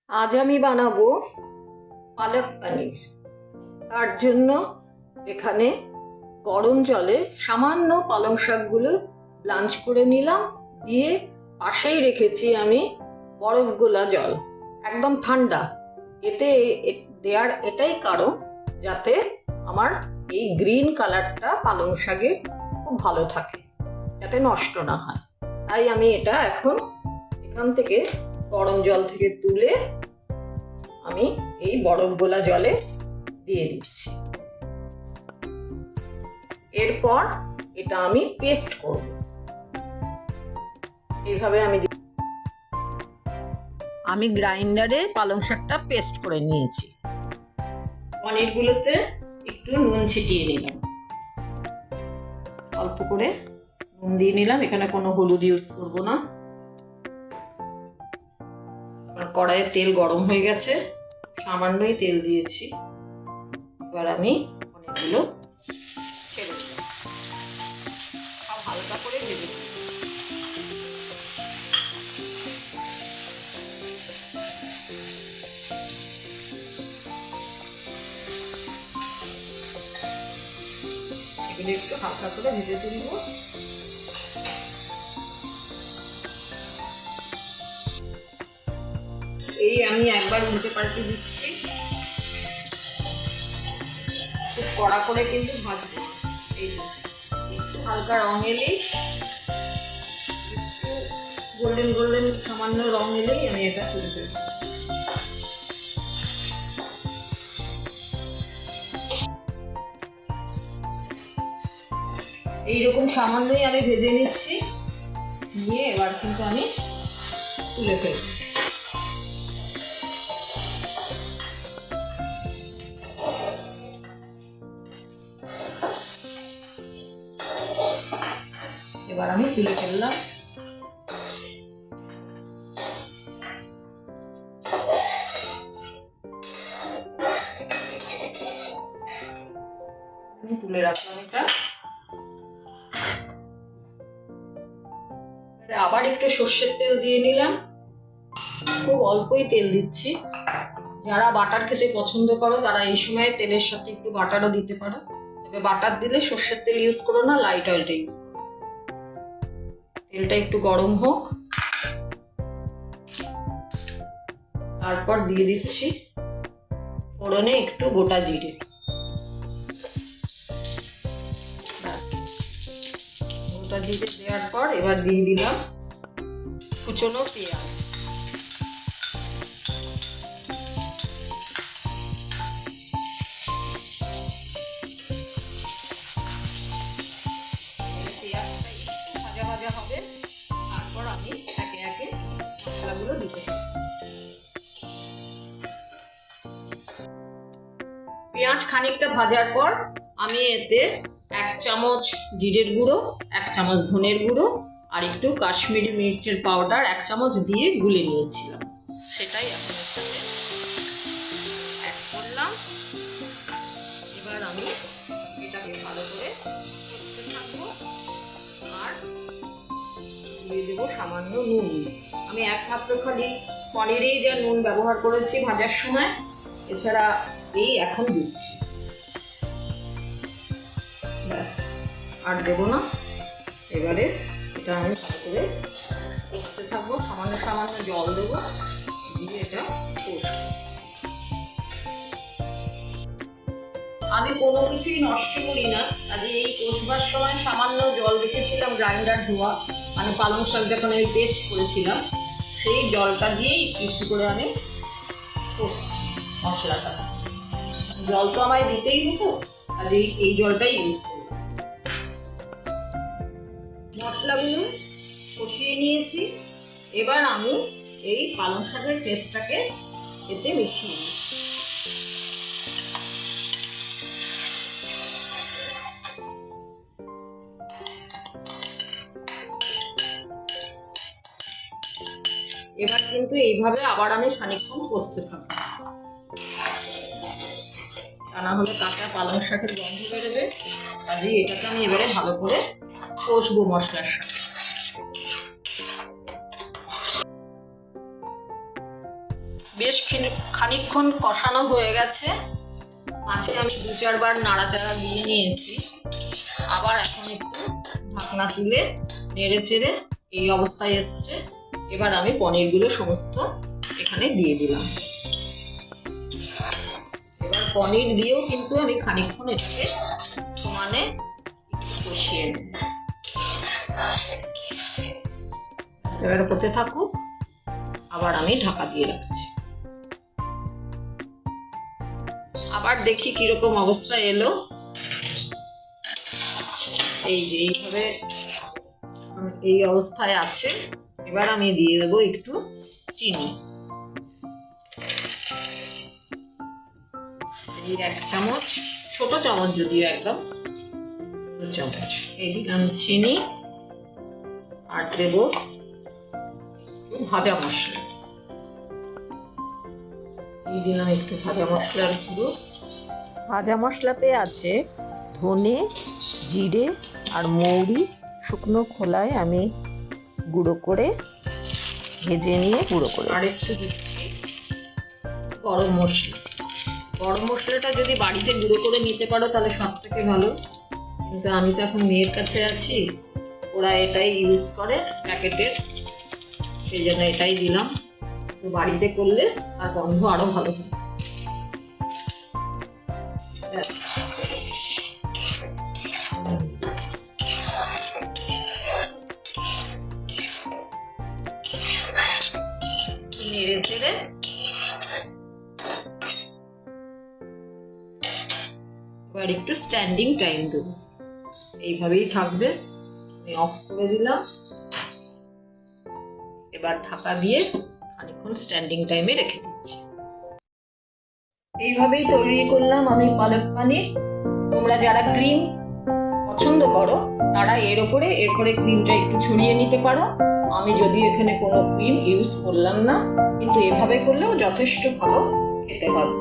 আজ আমি বানাবো পালক পনির। তার জন্য এখানে গরম জলে সামান্য পালং শাকগুলো ব্লাঞ্চ করে নিলাম, দিয়ে পাশেই রেখেছি আমি বরফ গোলা জল, একদম ঠান্ডা। এতে দেওয়ার এটাই কারণ যাতে আমার এই গ্রিন কালারটা পালং শাকে খুব ভালো থাকে, যাতে নষ্ট না হয়। তাই আমি এটা এখান থেকে গরম জল থেকে তুলে আমি এই বরফ গোলা জলে দিয়ে দিচ্ছি। এরপর এটা আমি পেস্ট করব। এইভাবে আমি গ্রাইন্ডারে পালং শাকটা পেস্ট করে নিয়েছি। পনিরগুলোতে একটু নুন ছিটিয়ে নিলাম, অল্প করে নুন দিয়ে নিলাম। এখানে কোনো হলুদ ইউজ করব না। কড়াইয়ে তেল গরম হয়ে গেছে, সামান্যই তেল দিয়েছি। এবার আমি পনিরগুলো ছেড়ে দিলাম, সব হালকা করে ভেজে দিই। এগুলো একটু হালকা করে ভেজে তুলব। এই আমি একবার উল্টে পাল্টে দিচ্ছি, খুব কড়া করে কিন্তু ভাজবো। এই একটু হালকা রং এলেই, একটু গোল্ডেন গোল্ডেন সামান্য রং এলেই আমি এটা তুলে দেব। এইরকম সামান্যই আমি ভেজে নিচ্ছি, নিয়ে এবার কিন্তু আমি তুলে ফেলব। এবার আমি তুলে ফেললাম। আমি তুলে রাখলাম এটা। আবার একটু সর্ষের তেল দিয়ে নিলাম, খুব অল্পই তেল দিচ্ছি। যারা বাটার খেতে পছন্দ করো তারা এই সময় তেলের সাথে একটু বাটারও দিতে পারো, তবে বাটার দিলে সর্ষের তেল ইউজ করো না, লাইট অয়েলটা ইউজ করো। তেলটা একটু গরম হোক, তারপর দিয়ে দিচ্ছি ফোড়নে একটু গোটা জিরে। গোটা জিরে দেওয়ার পর এবার দিয়ে দিলাম কুচনো পেঁয়াজ। পেঁয়াজটা একটু ভাজা ভাজা হবে, তারপর আমি একে একে মশলাগুলো দিতে থাকবো। পেঁয়াজ খানিকটা ভাজার পর আমি এতে 1 চামচ জিরের গুঁড়ো, 1 চামচ ধনের গুঁড়ো আর একটু কাশ্মীরি মির্চের পাউডার 1 চামচ দিয়ে গুলে নিয়েছিলাম, সেটাই এখন এর সাথে অ্যাড করলাম। এবার আমি এটাকে ভালো করে করতে থাকবো আর দিয়ে দেবো সামান্য নুন। আমি একমাত্র খালি পনিরেই যা নুন ব্যবহার করেছি ভাজার সময়, এছাড়া এই এখন দিচ্ছি, আর দেবো না। এবারে এটা আমি ভালো করে কষতে থাকবো, সামান্য সামান্য জল দেবো, দিয়ে এটা কষবো। আমি কোনো কিছুই নষ্ট করি না, কাজে এই কষবার সময় সামান্য জল রেখেছিলাম গ্রাইন্ডার ধোয়া, মানে পালং শাক যখন আমি পেস্ট করেছিলাম সেই জলটা দিয়েই একটু করে আমি কষছি মশলাটা। জল তো আমায় দিতেই হতো, কাজে এই জলটাই ইউজ করবো। মশলাগুলো কষিয়ে নিয়েছি, এবার আমি এই পালং শাকের পেস্টটাকে এতে মিশিয়ে নিই। এবার কিন্তু এইভাবে আবার আমি খানিকক্ষণ কষতে থাকবো, তা না হলে কাঁচা পালং শাকের গন্ধ বেরোবে। কাজেই এটাকে আমি এবারে ভালো করে কষবো মশলার সাথে। বেশ খানিকক্ষণ কষানো হয়ে গেছে। মাছে আমি 2-4 বার নাড়াচাড়া দিয়ে নিয়েছি। আবার এখন একটু ঢাকনা তুলে নেড়ে চেড়ে এই অবস্থায় এসছে। এবার আমি পনিরগুলো সমস্ত এখানে দিয়ে দিলাম। এবার পনির দিয়েও কিন্তু আমি খানিকক্ষণ এটাকে সমানে কষিয়ে নেব। এবার হতে থাকুক, আবার আমি ঢাকা দিয়ে রাখছি। আবার দেখি কিরকম অবস্থা এলো। এই যে এইভাবে এই অবস্থায় আছে। এবার আমি দিয়ে দেবো একটু চিনি, এই 1 চামচ, ছোট চামচ যদিও, একদম 2 চামচ এই দিলাম চিনি। আর দেব ভাজা মশলা, এই দিলাম একটু ভাজা মশলার গুঁড়ো। ভাজা মশলাতে আছে ধনে, জিরে আর মৌরি শুকনো খোলায় আমি গুঁড়ো করে ভেজে নিয়ে গুঁড়ো করে। আর একটু দিচ্ছি গরম মশলা। গরম মশলাটা যদি বাড়িতে গুঁড়ো করে নিতে পারো তাহলে সব থেকে ভালো, কিন্তু আমি তো এখন মেয়ের কাছে আছি, ওরা এটাই ইউজ করে প্যাকেটের, সেই জন্য এটাই দিলাম। তো বাড়িতে করলে তার গন্ধ আরো ভালো হবে। নেড়ে চেড়ে এবার একটু স্ট্যান্ডিং টাইম দেবো। এইভাবেই থাকবে। আমি অফ করে দিলাম। এবার ঢাকা দিয়ে খানিকক্ষণ স্ট্যান্ডিং টাইমে রেখে দিচ্ছি। এইভাবেই তৈরি করলাম আমি পালক পানির। তোমরা যারা ক্রিম পছন্দ করো তারা এরপরে ক্রিমটা একটু ছড়িয়ে নিতে পারো। আমি যদিও এখানে কোনো ক্রিম ইউজ করলাম না, কিন্তু এভাবে করলেও যথেষ্ট ভালো খেতে হবে।